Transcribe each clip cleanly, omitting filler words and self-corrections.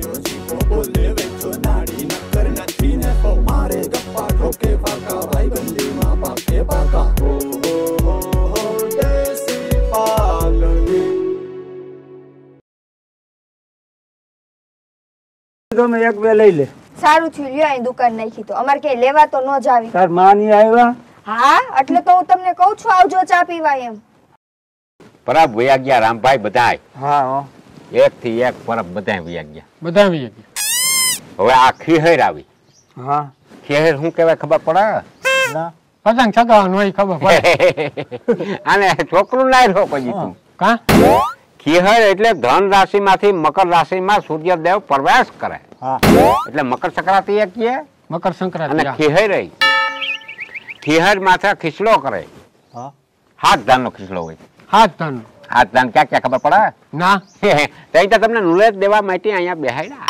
તમે એક બે લઈ લે. સારું થયું લ્યો અહીં દુકાન નાખી તો અમાર કે લેવા તો ન જાવી. તાર માની આવ્યા? હા એટલે તો હું તમને કહું છું આવજો ચા પીવા એમ. પરબ વયા ગયા રામભાઈ બધાય. હા એક થી એક પરબ બધાય વયા ગયા. બધા વયા ગયા. હવે આ ખીહેર આવી. હા ખીહેર શું કહેવાય ખબર પડે? ના પતંગ ચગાવવાનું હોય ખબર પડે. આને છોકરું ના રહ્યો પછી તું. કા ખીહેર એટલે ધન રાશિ માંથી મકર રાશિ માં સૂર્યદેવ પ્રવેશ કરે. હા એટલે મકર સંક્રાંતિ એક છે મકર સંક્રાંતિ. અને ખીહેર ખીહેર માથે ખીસલો કરે. હા હાથ ધાન નો ખીસલો હોય. હાથ ધન હાથ ધાન ક્યાં ક્યાં ખબર પડે? ના ત્યાં તો તમને નોલેજ દેવા માટે અહીંયા બેહાડ્યા.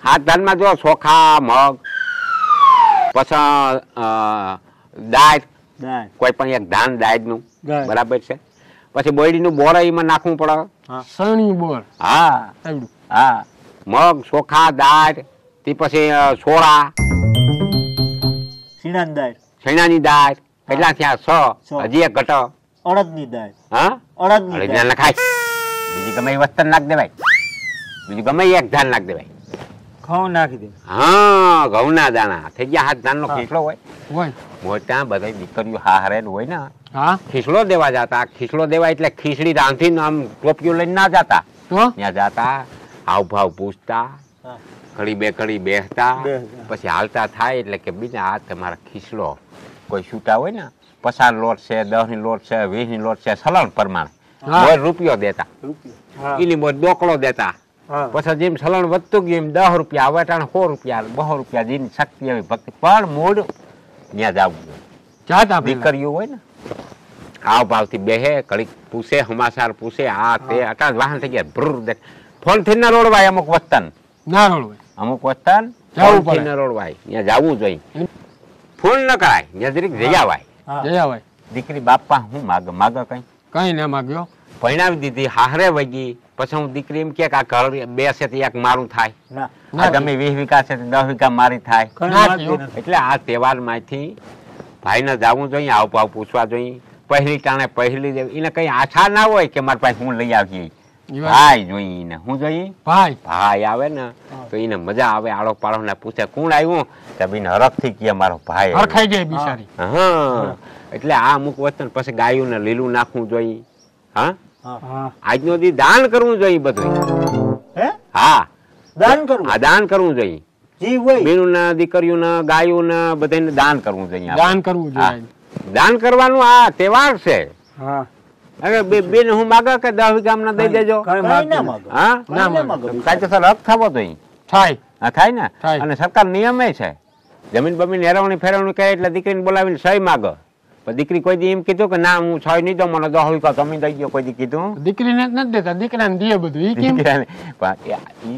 હાથ ધાન માં જો ચોખા મગ પછી દાળ કોઈ પણ એક ધાન દાળ નું બરાબર છે. પછી બોયડી નું બોર એમાં નાખવું પડે. સણી બોર. હા હા મગ ચોખા દાળ તે પછી સોળા શેણાની દાળ કેટલા થયા? 6. હજી એક ઘટો અડદની દાળ. હા અડદ નખાય. બીજી ગમે એ વસ્તુ નાખ દેવાય. બીજું ગમે એક ધાન નાખ દેવાય. ઘઉં નાખી દે. હા ઘઉંના દાણા થઈ ગયા. હાથ ધાન નો ખીસલો હોય. હોય મોટા બધા દીકરીઓ હારે હોય ને હા ખીસલો દેવા જતા. ખીસલો દેવા એટલે ખીચડી રાંધીને આમ ટોપિયો લઈને ના જતા. તો ત્યાં જતા હાવ ભાવ પૂછતા ઘડી બે ઘડી બેસતા પછી હાલતા થાય એટલે કે બીજા આ તમારા ખીસલો કોઈ છૂટા હોય ને 50 લોટ છે 10 ની લોટ છે 20 ની લોટ છે સલણ પ્રમાણે રૂપિયો દેતા. એની બોલ ડોકડો દેતા. પછી જેમ સલણ વધતું ગયું એમ 10 રૂપિયા આવે ટાણે 100 રૂપિયા 200 રૂપિયા જેની શક્તિ આવી ભક્તિ પણ મૂળ ત્યાં જવું જાતા દીકરીઓ હોય ને આવ ભાવથી બેહે ઘડીક પૂછે હમાસાર પૂછે આ તે અટાણ વાહન થઈ ગયા ભ્રુર દે ફોન થી ના રોડવાય. અમુક વતન ના રોડવાય. અમુક વતન જવું ફોન થી ના રોડવાય. ત્યાં જવું જોઈએ. ફોન ન કરાય ત્યાં જરીક જઈ આવાય. દીકરી બાપા હું માગ કઈ ના માગ્યો. ભણાવી દીધી હારે વગી. પછી હું દીકરી એમ કે આ ઘર બે છે એક મારું થાય. તમે 20 વીઘા છે 10 વીઘા મારી થાય. એટલે આ તહેવાર માંથી ભાઈ ને જવું જોઈએ. આવ ભાવ પૂછવા જોઈએ. પહેલી ટાણે પહેલી એને કઈ આશા ના હોય કે મારા પાસે હું લઈ આવીએ. ભાઈ જોઈએ એને શું જોઈએ? ભાઈ આવે ને તો એને મજા આવે. આળો પાડો ને પૂછે કોણ આવ્યું તો બેન હરખ થી કે મારો ભાઈ હરખાઈ જાય બિચારી. હા એટલે આ અમુક વસ્તુ પછી ગાયું ને લીલું નાખવું જોઈએ. હા આજનો દી દાન કરવું જોઈએ બધું. હા દાન કરવું જોઈએ. બેનું ને દીકરીઓ ને ગાયું ને બધાને દાન કરવું જોઈએ. દાન કરવું જોઈએ. દાન કરવાનું આ તહેવાર છે. અરે બેન હું માગા કે 10 વીઘા ના દઈ દેજો. હા કાયદેસર હક થવો જોઈએ. થાય ને. અને સરકાર નિયમે છે જમીન બમીન હેરવણી ફેરવણી કરે એટલે દીકરીને બોલાવીને સહી માગે. પણ દીકરી કોઈ દી એમ કીધું કે ના હું સહી નહીં દઉં મને 10 વીઘા તમે દઈ દો. કોઈ દી કીધું? દીકરીને નથી દેતા. દીકરાને દે બધું.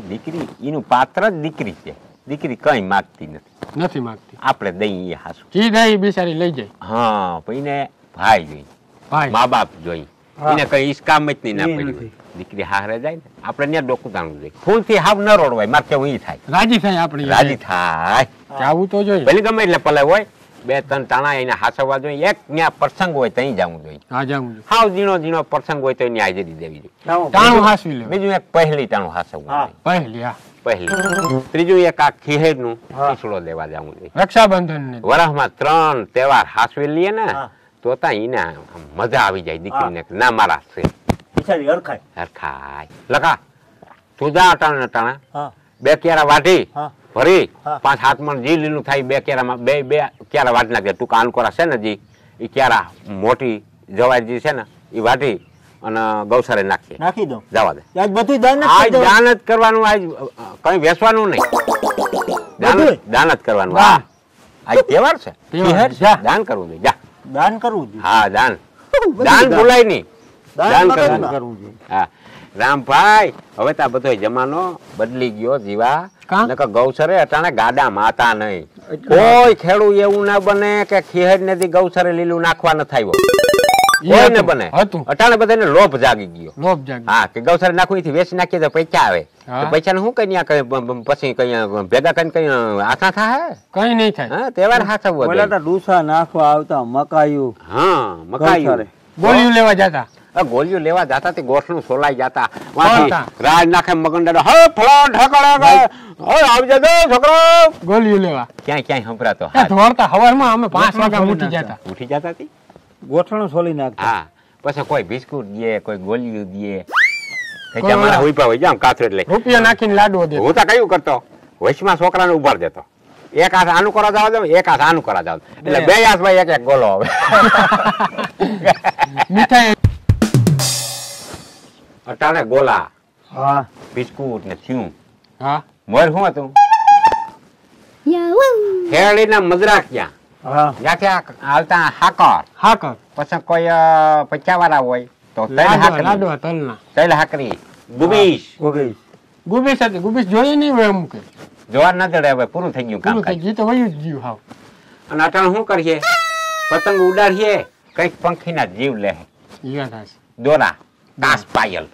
દીકરી એનું પાત્ર જ દીકરી છે. દીકરી કઈ માગતી નથી માગતી. આપણે દઈએ હાસું જી દઈ બિચારી લઈ જાય. હા પણ એને ભાઈ જોઈએ. મા બાપ જોઈ એને કઈ ઈસકામ જ નહીં ના પડી. દીકરી હારે જાય ને આપણે ત્યાં ડોકું તાણવું જોઈએ. ફૂલ થી હાવ ન રોડવાય. મારે કેવું ઈ થાય રાજી થાય. આપણે રાજી થાય. આવું તો જોઈએ. ભલે ગમે એટલે પલાય હોય 2-3 ટાણા એને હાસવવા જોઈએ. એક ત્યાં પ્રસંગ હોય ત્યાં જવું જોઈએ. હાવ ઝીણો પ્રસંગ હોય તો એની હાજરી દેવી જોઈએ. ટાણું હાસવી લે. બીજું એક પહેલી ટાણું હાસવવું. પહેલી. ત્રીજું એક આ ખીહેર નું ખીસડો દેવા જવું જોઈએ. રક્ષાબંધન વરસમાં 3 તહેવાર હાસવી લઈએ ને તો એને મજા આવી જાય દીકરીને. ના મારા છે હરખાય લખા સુધા ટાણા ટાણા 2 ક્યારા વાઢી ભરી 5-7 મણ જી લીલું થાય. 2 ક્યારામાં બે ક્યારા વાઢી નાખે. ટૂંકા અનકોરા છે ને જી એ ક્યારા મોટી જવાઈ જી છે ને એ વાઢી અને ગૌશાળે નાખી દો. જવા દે. આજ દાન જ કરવાનું. આજ કઈ વેચવાનું નહીં. દાન જ કરવાનું. આજ તહેવાર છે. દાન કરવું જોઈએ. દાન કરવું જોઈએ. હા દાન ભૂલાય નહીં. દાન કરવું જોઈએ. હા રામભાઈ હવે તો બધો જમાનો બદલી ગયો. જીવા ગૌસરે અટાણે ગાડા માતા નહીં. કોઈ ખેડૂત એવું ના બને કે ખીહેર ને ગૌસરે લીલું નાખવા ન થાય. કોઈ ને બને હતું. અટાણે બધાને લોભ જાગી ગયો. લોભ જાગી. હા કે ગૌશાળા નાખું અહીંથી વેચી નાખીએ તો પૈસા આવે. હા. પૈસા ને શું કઈ પછી કઈ ભેગા કરીને કઈ આથા થાય. કઈ નહીં થાય. હા તહેવાર હાથવવો પેલા જોઈએ. તો ડૂસા નાખવા આવતા મકાયું હા મકાઈ ગૌશાળે. ગોળીઓ લેવા જતા. ગોળીઓ લેવા જતા તે ગોઠનું સોલાઈ જતા સોલતા. રાજ નાખે મગંડાડો હે ફલાણ ઢકડા હે આવજે દે છોકરો ગોળીઓ લેવા. ક્યાંય સંભળાતો એ ધોળતા હવારમાં અમે 5 વાગ્યા ઉઠી જતા. ઉઠી જતા હતી. ગોઠણું સોલી નાખતા. હા પછી કોઈ બિસ્કુટ દે કોઈ ગોળીઓ દે કોઈ મારા ઉભા હોય જામ કાથરેટ લઈ રૂપિયા નાખીને લાડવો દે. હું તો કયું કરતો વચમાં છોકરાને ઉભાર દેતો એક હાથ આનું કરવા જાવ દઉં એક હાથ આનું કરવા જાવ એટલે બે હાથમાં એક એક ગોલો આવે મીઠાઈ અટાણે ગોલા હા બિસ્કુટ ને થયું હા મોર શું હતું શેરડીના મજરાકિયા હા જ્યાંથી આવતા હાકર હાકર પછી કોઈ પચાવાળા હોય તો લાડવા તલના તૈલ હાકરી ગુબીશ ઓગીસ ગુબીસ હતી. ગુબીસ જોઈએ નહીં હોય અમુક જોવા ન જડે હવે પૂરું થઈ ગયું કામ પૂરું થઈ ગયું તો વયું જ ગયું હાવ. અને અટાણે શું કરીએ પતંગ ઉડાડીએ કઈક પંખીના જીવ લે ઈ વાત હાચી. દોરા કાસ પાયલ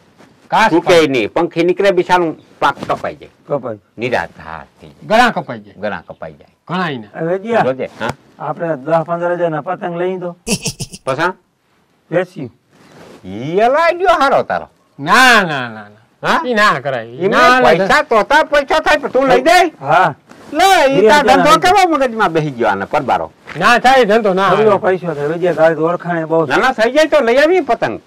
કાસ તૂટે નહીં પંખી નીકળે બિચારું પાક કપાઈ જાય કપાઈ નિરાશ થઈ જાય ગળા કપાઈ જાય. ગળા કપાઈ જાય ઘણા ઈને. હવે જ્યાં જોજે હા આપણે 10-15 હજાર ના પતંગ લઈ તો પસા વેચ્યું ઈ અલાઈ ગયો હારો તારો ના ના ના ના હા ઈ ના કરાય. ઈ એમને ના પૈસા તોતા પૈસા થાય પણ તું લઈ દે હા લે ઈ તાર ધંધો કેવો મગજમાં બેસી ગયો આને પરબારો ના થાય ધંધો ના થોડીઓ આવે. પૈસો થાય વિજય ગાડી ઓળખાણે બહુ નાના થઈ જાય તો લઈ આવી પતંગ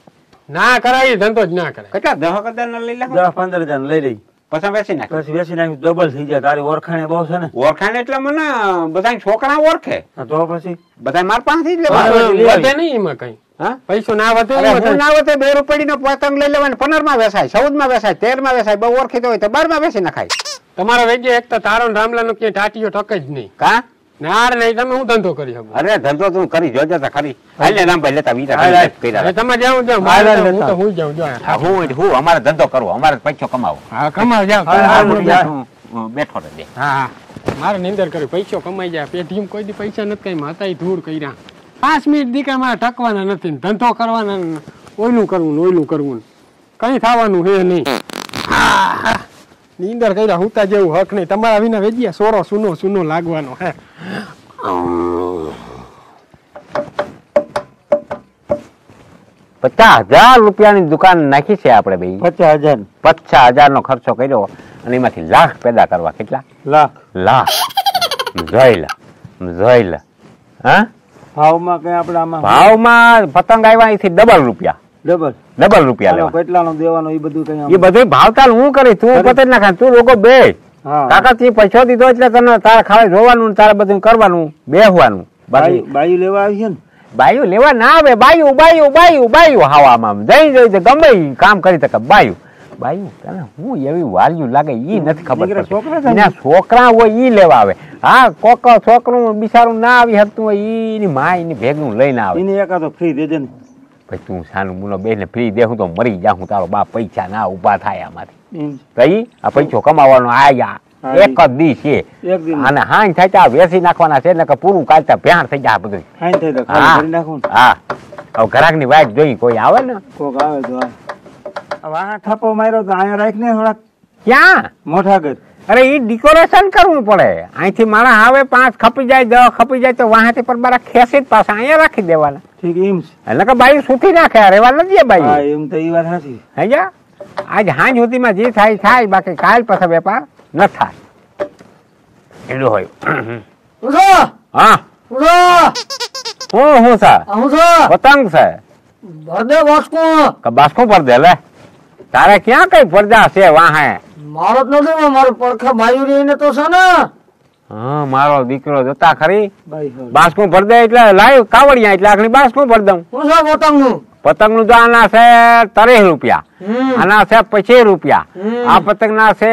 ના કરાય ઈ ધંધો જ ના કરાય. કેટલા 10 લઈ લે 10-15 હજાર લઈ લઈ પછી વેચી નાખ પછી વેચી નાખી ડબલ થઈ જાય તારી ઓળખાણે બહુ છે ને ઓળખાણ એટલે મને બધા છોકરા ઓળખે હા, તો પછી બધા માર પાસેથી જ હા, લેવા લઈ આવી. વધે નહીં એમાં કઈ. હા પૈસો ના વધે અરે એમાં હું કઈ. ના હોય તો 2 રૂપિયાનો પતંગ લઈ લેવાનો 15 માં વેચાય 14 માં વેચાય 13 માં વેચાય બહુ ઓળખીતો હોય તો 12 માં વેચી નખાય તમારા વેજે એક તો તારો ને રામલાનો ક્યાંય ટાટીઓ ટકે જ નહીં. કા નાર નહીં તમે હું ધંધો કરી શકો. અરે ધંધો તું કરી જોજે તો ખરી હાલે રામભાઈ લેતા વીરા હાલ, હાલ. કર્યા હવે તમે જાઓ જાઓ હાલ, મારે હાલ, તો હું તો લેતા. હું જાઉં જો. હું અમારે ધંધો કરવો અમારે પૈસો કમાવો હા કમાવ જાઓ. હાલ, હાલ, હા, હાલ. હું બેઠો રહે હા હા મારે નિંદર કરી પૈસો કમાઈ જાય પેટીએમ કોઈ દી પૈસા નથી કઈ માતા ધૂળ કર્યા 5 મિનિટ દીકરા મારે ટકવાના નથી ને ધંધો કરવાના ને ઓયલું કરવું ને ઓયલું કરવું ને કઈ થવાનું હે નહીં. નિંદર કર્યા હુતા જેવું હક નહીં તમારા વિના વેજ્યા સોરો સુનો સુનો લાગવાનો હે. 50,000 રૂપિયાની દુકાન નાખી છે આપણે બે 50,000 50,000 નો ખર્ચો કર્યો અને એમાંથી લાખ પેદા કરવા કેટલા લાખ જોઈ લે હા ભાવમાં કઈ આપણે આમાં ભાવમાં પતંગ આવ્યા અહીંથી ડબલ રૂપિયા ડબલ લેવા કેટલાનો દેવાનો એ બધું કઈ એ બધું ભાવતાલ હું કરી તું પતે નાખા તું લોકો બે હા કાકા તી પૈસો દીધો એટલે તને તારે ખાલી જોવાનું ને તારે બધું કરવાનું બેહવાનું બાકી બાયું લેવા આવી છે ને બાયું લેવા ના આવે બાયું હવામાં જઈ ગમે ઈ કામ કરી શકે બાયું તને હું એવી વાલ્યુ લાગે ઈ નથી ખબર દીકરા પડતી. છોકરા છે ને? એના છોકરા હોય ઈ લેવા આવે હા કોક છોકરું બિચારું ના આવી શકતું હોય ઈ માં એની ભેગું લઈને આવે એને એકાદો ફ્રી દેજે ને ભાઈ તું સાનું મુનો બેને ફ્રી દેહું તો મરી જાઉં તારો બાપ પૈસા ના ઉભા થાય આમાંથી એમ. કઈ આ પૈસો કમાવાનો આયા હા, એક જ દી છે એક દિન અને હાંજ થાય ત્યાં વેસી નાખવાના છે ને કે પૂરું કાઢતા ભ્યાણ થઈ જાય બધું હાઈ થઈ તો ખાલી હા. કરી નાખું ને. હા હવે ઘરાક ની વાઈટ જોઈ કોઈ આવે ને કોક આવે તો આ. હવે આ ઠાપો માર્યો તો અહીંયા રાખ ને થોડાક ક્યાં મોટા કર અરે ઈ ડેકોરેશન કરવું પડે અહીંથી માણસ આવે 5 ખપી જાય 10 ખપી જાય તો વાહાથી પર બારા ખેંચી જ પાછા અહીંયા રાખી દેવાના ઠીક એમ છે એટલે કે બાઈ સુથી નાખે રેવા નથી હા બાઈ એમ તો એ વાત સાચી હે જા આજ હાંજ સુધીમાં જે થાય થાય બાકી કાલ પાછા વેપાર ન થાય એટલું હોય હા હું છે પતંગ છે કે બાસ્કો પર દે લે તારે ક્યાં કઈ પડદા છે વાહે મારો જ નથી મારો પડખે બાયું રહીને તો છે ને હા મારો દીકરો જતા ખરી બાઈ હવે. બાસ્કો ભર દે એટલે લાવ કાવડિયા એટલે આખરી બાસ્કો ભર દઉં શું છે પતંગ નું પતંગ નું તો આના છે 30 રૂપિયા આના છે 25 રૂપિયા આ પતંગ ના છે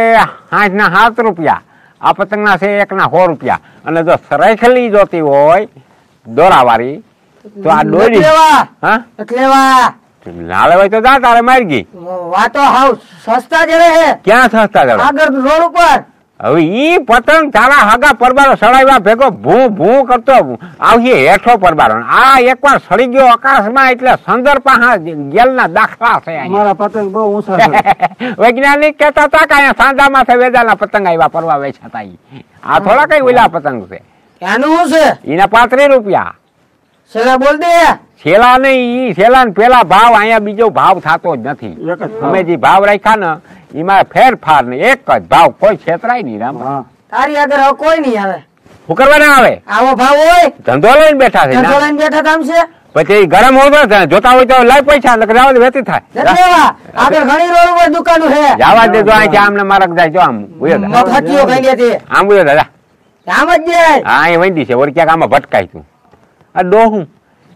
8 ના 7 રૂપિયા આ પતંગ ના છે 1 ના 100 રૂપિયા અને જો સરાખલી જોતી હોય દોરા વાળી તો આ દોરી હા લેવા ના લેવાય તો જા તારે મારી ગઈ વાતો હાવ સસ્તા જ રહે ક્યાં સસ્તા જડે આગળ રોડ ઉપર હવે ઈ પતંગ તારા હાગા પરબારો સળાવ્યા ભેગો ભૂ ભૂ કરતો આવી હેઠો પરબારો. આ એકવાર સળી ગયો આકાશમાં એટલે સંદર પાહા ગેલના દાખલા છે. અમારા પતંગ બહુ ઊંચા છે. વૈજ્ઞાનિક કહેતા હતા કે અહીંયા સાંજામાં વેદાના પતંગ આવ્યા પરવા વેચાતા. આ થોડા કઈ ઓલા પતંગ છે. ક્યાંનું છે? એના 35 રૂપિયા. છેલ્લા બોલ દે. છેલ્લા નહીં, ઈ છેલ્લા ને પેલા ભાવ અહીંયા બીજો ભાવ થતો જ નથી. અમે જે ભાવ રાખ્યા ને એમાં ફેરફાર નહીં, એક જ ભાવ, કોઈ છેતરાય નહીં. રામ તારી આગળ હવે કોઈ નહીં આવે. શું કરવા ના આવે? આવો ભાવ હોય ધંધો લઈને બેઠા છે. ધંધો લઈને બેઠા કામ છે. પછી ગરમ હોય તો જોતા હોય તો લઈ પૈસા જવા વેતી થાય. આગળ ઘણી રોડ ઉપર દુકાનો છે. જવા દેજો અહીં આમને મારક જાય. જો આમ મફતિયો ખાઈ લેતી. આમ બોલ્યો દાદા. આમ જ જાય. હા એ વંદી છે ઓર ક્યાંક આમાં ભટકાય તું. આ ડોહું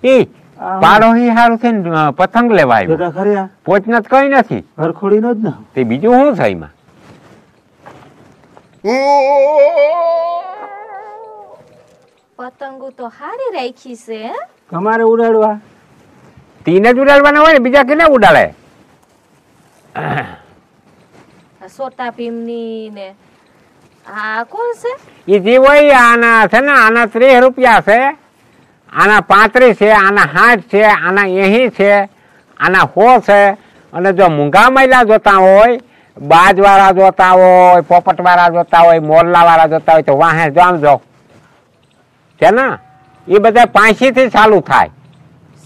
એ પાડો ઈ હારું છે ને પતંગ લેવા આવ્યો. પોચના જ કઈ નથી. હરખોડી નો જ ને. તે બીજું શું છે એમાં? પતંગો તો હારી રાખી છે. તમારે ઉડાડવા તીને જ ઉડાડવાના હોય ને, બીજા કેને ઉડાડે? સોટા ભીમની ને આ કોણ છે? એ જે હોય આના છે ને, આના 30 રૂપિયા છે, આના 35 છે, આના 60 છે, આના 80 છે, આના 100 છે. અને જો મૂંગા મહિલા જોતા હોય, બાજ વાળા જોતા હોય, પોપટ વાળા જોતા હોય, મોરલા વાળા જોતા હોય તો વાહે જો આમ જો છે ને, એ બધા 85 થી ચાલુ થાય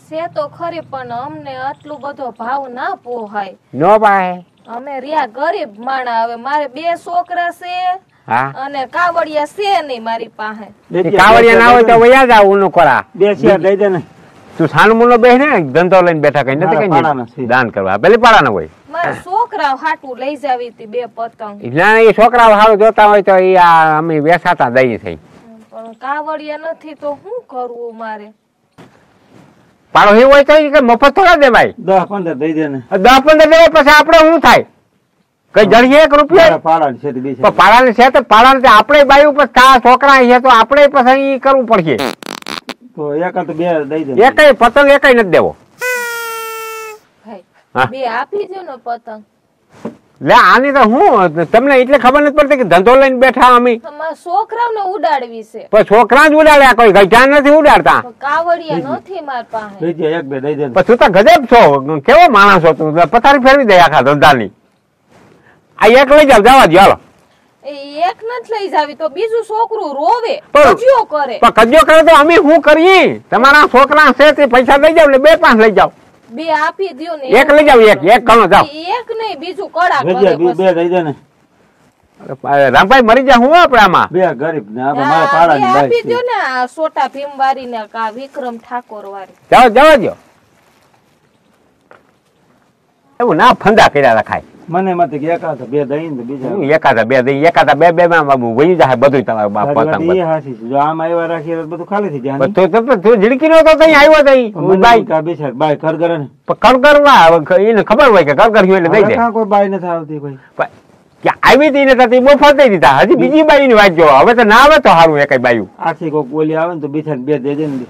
છે તો ખરી, પણ અમને આટલું બધો ભાવ ના પોહાય. નો ભાઈ, અમે રહ્યા ગરીબ માણા. હવે મારે 2 છોકરા છે હા, અને કાવડિયા છે નહીં મારી પાસે. કાવડિયા ના હોય તો વયા જાવ ઊનું કરા. 2 શેર દઈ દે ને. તું સાનું મુનો બેસ ને, ધંધો લઈને બેઠા કઈ નથી કઈ દાન કરવા. પેલી પાડાના હોય. મારા છોકરા હાટું લઈ જાવી હતી 2 પતંગ. ના એ છોકરાઓ સારું જોતા હોય તો એ અમે વેસાતા દઈ થઈ. પણ કાવડિયા નથી તો શું કરવું મારે? પાડો એ હોય તો મફત થોડા દેવાય. 10-15 દઈ દે ને. 10-15 દેવાય પછી આપડે શું થાય? કઈ જડીએ 1 રૂપિયા પાડાની છે બી છે. પાડાની છે તો પાડાને આપણે બાયું પછી છોકરા છે તો આપણે પછી કરવું પડશે. તો એક તો 2 દઈ દે. એકય પતંગ એકય નથી દેવો. ભાઈ 2 આપી દો ને પતંગ. લે આની તો હું તમને એટલે ખબર નથી પડતી કે ધંધો લઈને બેઠા અમે. તમારા છોકરાઓને ઉડાડવી છે. પણ છોકરા જ ઉડાડ્યા, કોઈ ગજા નથી ઉડાડતા. કાવડિયા નથી મારી પાસે. દઈ દે 1-2 દઈ દે. પછી તું તો ગજબ છો, કેવો માણસ છો તું, પથારી ફેરવી દે આખા ધંધાની. આ એક લઈ જાવ, જવા દો હાલો. એક નથી લઈ જાવી તો બીજું છોકરું રોવે, પણ- કજિયો કરે. પણ કજિયો કરે તો અમે શું કરીએ? તમારા છોકરા છે તે પૈસા લઈ જાવ ને 2-5 લઈ જાવ. 2 આપી દ્યો ને. એક લઈ જાવ, એક ઘણો જાવ. એક નહીં બીજું કડા દઈ કરે દે 2 દઈ દે ને. રામભાઈ મરી જાય હું આપણે આમાં. 2 ગરીબ ને આપણે મારા પાડાની બે આપી બાઈ દ્યો છે. ને આ સોટા ભીમ વાળી ને કા વિક્રમ ઠાકોર વાળી. જાઓ જવા દો. એવું ના ફંદા કર્યા રખાય. મને મતે કે એકાદ 2 દઈ ને બીજા હું એકાદા 2 દઈ, એકાદા 2 માં વહી જાય બધું તમારું બાપ પતંગ. એ હાસી છે. જો આમ આવ્યા રાખીએ તો બધું ખાલી થઈ જાય. તું ઝીડકી નો તો તઈ આવ્યો તઈ બાઈ કા બેસાડ બાઈ કર કરે ને. કર એને ખબર હોય કે કર કર્યું એટલે દઈ દે. કાં કોઈ બાઈ નથી આવતી કોઈ. કે આવી હતી ને તો તે બફર દઈ દીધા. હજી બીજી બાઈ ની વાત જો, હવે તો ના આવે તો સારું. એકઈ બાયું આથી કોઈ બોલી આવે ને તો બિચાર 2 દે દે ને.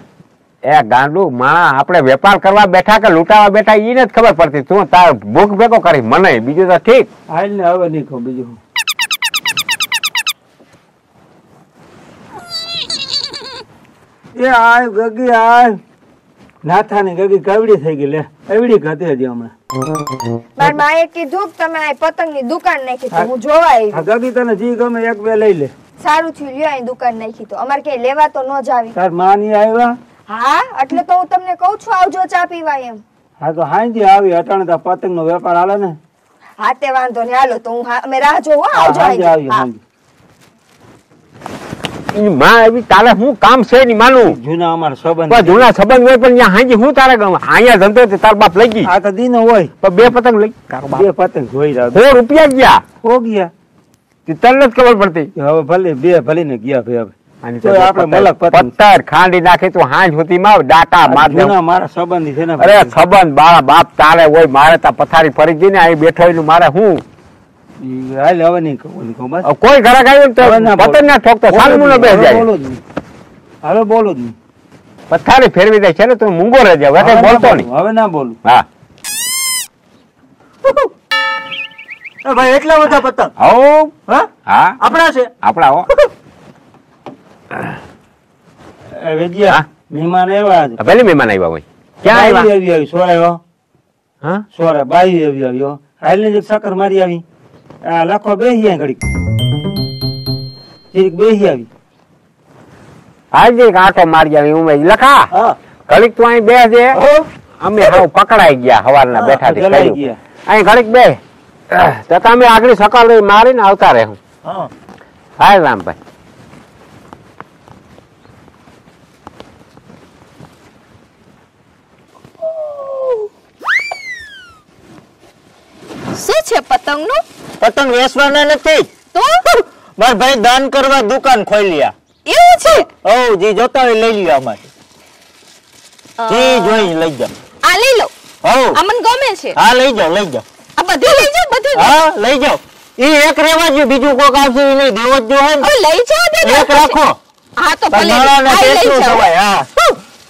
એ ગાંડું માણા, આપણે વેપાર કરવા બેઠા કે લૂંટાવા બેઠા એ નથી ખબર પડતી. તું તાર ભૂખ ભેગો કરી મને, બીજું તો ઠીક. હાલ ને હવે નહીં કહું બીજું. એ આય ગગી આય. નાથાની ગગી કવડી થઈ ગઈ. લે એવડી હતી હજી હમણાં. મારી માએ કીધું કે તમે આ પતંગની દુકાન નાખી તો હું જોવા આવી. આ ગગી તને જી ગમે 1-2 લઈ લે. સારું થયું લ્યો અહીં દુકાન નાખી તો અમારે કઈ લેવા તો ન જાવી. તાર માં ની આવ્યા. હા એટલે તો હું તમને કહું છું આવજો ચા પીવા એમ. હા તો હાંજી આવી અટાણે તો પતંગ નો વેપાર હાલે ને. હા તે વાંધો નહીં હાલો તો હું અમે રાહ જોઉં હો. આવજો હાંજી આવી હા. હાંજી. એની માં એવી તારે શું કામ છે ની માનું? જૂના અમારા સંબંધ. પણ જૂના સંબંધ હોય પણ ત્યાં હાંજી હું તારે ગમે અહીંયા ધંધો તે તાર બાપ લઈ ગઈ. આ તો દીનો હોય. પણ 2 પતંગ લઈ તારો બાપ 2 પતંગ જોઈ રહ્યા. 100 રૂપિયા ગયા. હો ગયા. તે તને નથી ખબર પડતી. હવે ભલે 2 ભલે ને ગયા ભાઈ હવે. આની તો આપણે મલક પતંગ. પત્તર ખાંડી નાખી તું હાંજ હોતી માં ડાટા માર દે. જૂના મારા સંબંધી છે ને. અરે સંબંધ બાળા બાપ તારે હોય, મારે તા પથારી ફરી ગઈ ને અહીં બેઠો એનું મારે હું ઈ હાલ હવે નહીં કહું બસ. કોઈ ઘરે આવ્યું તો હવે ના બોલ. પતંગ ના ઠોકતો સાલમુનો બે હવે જાય. બોલો જ નહીં. હવે બોલો જ નહીં. પથારી ફેરવી દે છે ને તું મૂંગો રહેજે. હવે કઈ હવે ના બોલતો બોલું. નહીં. હવે ના બોલું. હા એ ભાઈ એટલા બધા પતંગ. હો હા હા આપણા છે આપણા હો વેજિયા મહેમાન આવ્યા છે. પેલી મહેમાન આવ્યા હોય ક્યાં બાઈ આવ્યા આવી સોરાયો હા સોરા બાઈ આવી આવ્યો હાલની જ સાકર મારી આવી આ લખો બેહી જાય ઘડીક ચીરીક બેહી આવી આજે આટો મારી આવી ઉમેશ લખા હા ઘડીક તું અહીં બેસજે અમે હાવ પકડાઈ ગયા હવારના બેઠા જલાઈ ગયા અહીં ઘડીક બે તો તમે આગળ સકાળ મારીને આવતા રહે હા હા રામભાઈ શું છે પતંગનું? પતંગ વેચવાના નથી તો મારા ભાઈ દાન કરવા દુકાન ખોલ્યા એવું છે? ઓ જી જોતા હોય લઈ લ્યો અમારે જી જોઈ લઈ જાઓ આ લઈ લો. હો આ મને ગમે છે. હા લઈ જાઓ આ બધું લઈ જાઓ, બધું. હા લઈ જાઓ ઈ એક રેવા જો બીજું કોક આવશે ઈ નહીં દેવો જ જો હે ને હવે લઈ જાઓ દે. એક રાખો હા તો ભલે. તમારાને આ લઈ પેટનું જાઓ. સવાય હા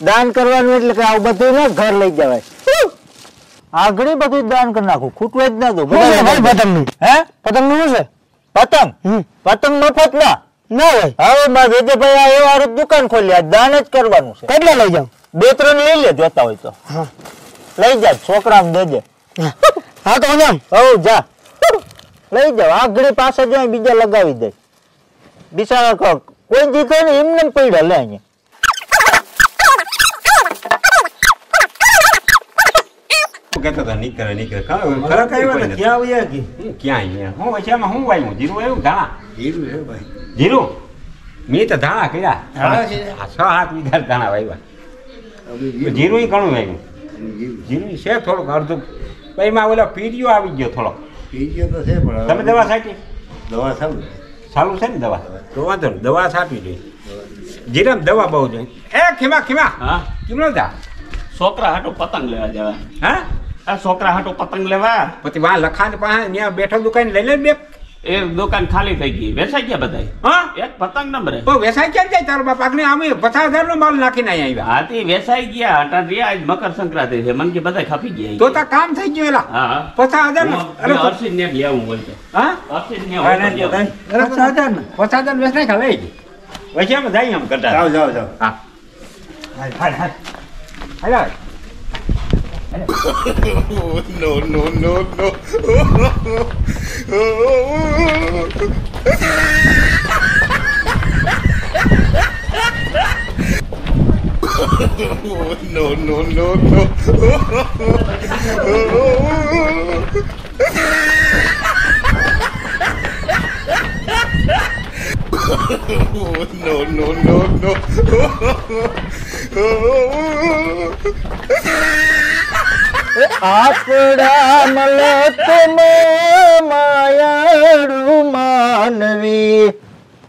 દાન કરવાનું એટલે કે આવું બધું ને ઘર લઈ જવાય આગળ બધું દાન કરી નાખું ખૂટવે જ ના દો પતંગ હે પતંગ નું છે પતંગ પતંગ મફત ના હોય હવે મારા વેદભાઈ આ એવા દુકાન ખોલી દાન જ કરવાનું છે કેટલા લઈ જાવ 2-3 લઈ લે જોતા હોય તો લઈ જા છોકરાને દેજે હા તો જામ હો જા લઈ જાવ આગળ પાસે જો બીજા લગાવી દે બિચારા કોઈ જીતે ને એમને પડ્યા લે અહીંયા કહેતો હતો નીકળે નીકળે ખરા કઈ વાત ક્યાં આવ્યા કે ક્યાં અહીંયા હું વચ્ચેમાં હું વાયું જીરું આવ્યું ધાણા જીરું હે ભાઈ જીરું મેં તો ધાણા કર્યા 6-7 વીઘા ધાણા વાવ્યા જીરું ઘણું વાવ્યું જીરું છે થોડુંક અડધું એમાં ઓલો પીડિયો આવી ગયો થોડો પીજીઓ તો છે પણ તમે દવા છાંટી દવા સારું ચાલુ છે ને દવા તો વાંધો નહીં દવા છાંટવી જોઈએ જીરામ દવા બહુ જોઈએ એ ખીમા ખીમા હા કેમનો જા છોકરા હાટો પતંગ લેવા જવા હા આ છોકરા હાટો પતંગ લેવા પછી વાં લખાણ પાસે ત્યાં બેઠો દુકાન લઈ લે બે એ દુકાન ખાલી થઈ ગઈ વેચાઈ ગયા બધા હા એક પતંગ નંબરે તો વેસાઈ ક્યાં જાય તારો બાપ આગળ અમે 50,000 નો માલ નાખીને અહીંયા આવ્યા હાથી વેચાઈ ગયા અટાણ રહ્યા આજ મકર સંક્રાંતિ છે મન કે બધા ખાપી ગયા તો તા કામ થઈ ગયું એલા હા 50,000 નો અરે અરસિદ ને લેવું હોય તો હા અરસિદ ને હોય તો લેવું. 50,000 વેચાઈ ખા લઈ ગઈ પછી અમે જઈએ આમ કરતા જાઓ જાઓ જાઓ હા હાલ હાલ હાલ આપડા મલક માયાડું માનવી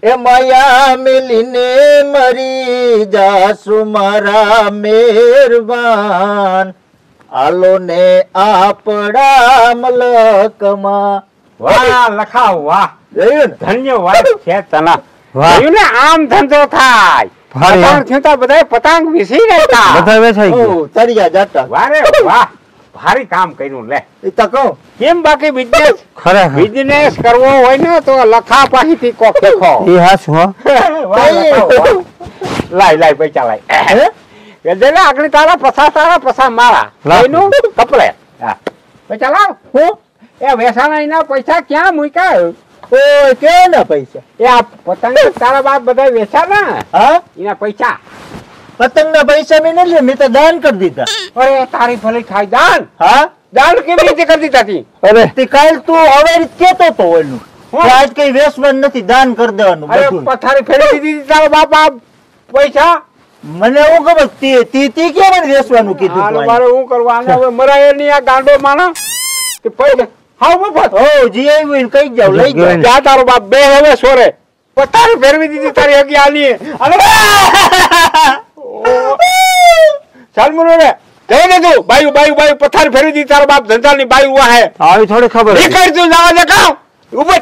એ માયા મિલીને મરી જાસુ મારા મેરબાન આલો ને આપડા મલકમાં વાહ લખાવ વાહ જોયું ને ધન્યવાદ છે તને વાહ. જોયું ને આમ ધંધો થાય પતંગ થયું તો બધાય પતંગ વિસી રહેતા ઓ તરિયા જાતા વારે વાહ ભારી કામ કર્યું લે એ તો કહું કેમ બાકી બિઝનેસ કરવો હોય ને તો લખા પાસેથી કોક દેખો એ હાસ હો લાય પૈસા લાય એ દે લે આગળ તારા પસા મારા લઈનું કપડે હા પૈસા લાવ હું એ વેસાણા ના પૈસા ક્યાં મૂક્યા ઓય કે ના પૈસા એ આ પતંગ તારા બાપ બધા વેચા ને હા એના પૈસા પતંગ ના પૈસા મેં નથી મેં તો દાન કરી દીધા અરે તારી ભલે ખાઈ દાન હા દાન કેવી રીતે કરી દીધા તી અરે તે કાલ તું હવે કેતો તો ઓલું કે આજ કઈ વેચવાનું નથી દાન કરી દેવાનું અરે બધું પથારી ફેરવી દીધી તારો બાપ આ પૈસા મને એવું ખબર તી કેમ વેચવાનું કીધું હાલો તું મારે હું કરવા આને હવે મરાય ની આ ગાંડો માણસ કે પૈસા હાવ મફત ઓ જી આવ્યું કઈ જાવ લઈ જાવ જા તારો બાપ બે હવે સોરે પથારી ફેરવી દીધી તારી હગી આલી અરે ચાલ મુનો રે જઈ દે તું બાયુ પથારી ફેરવી દીધી તારો બાપ ધંધાની બાયુ વાહે આવી થોડી ખબર નીકળ તું જવા દે કામ ઉપર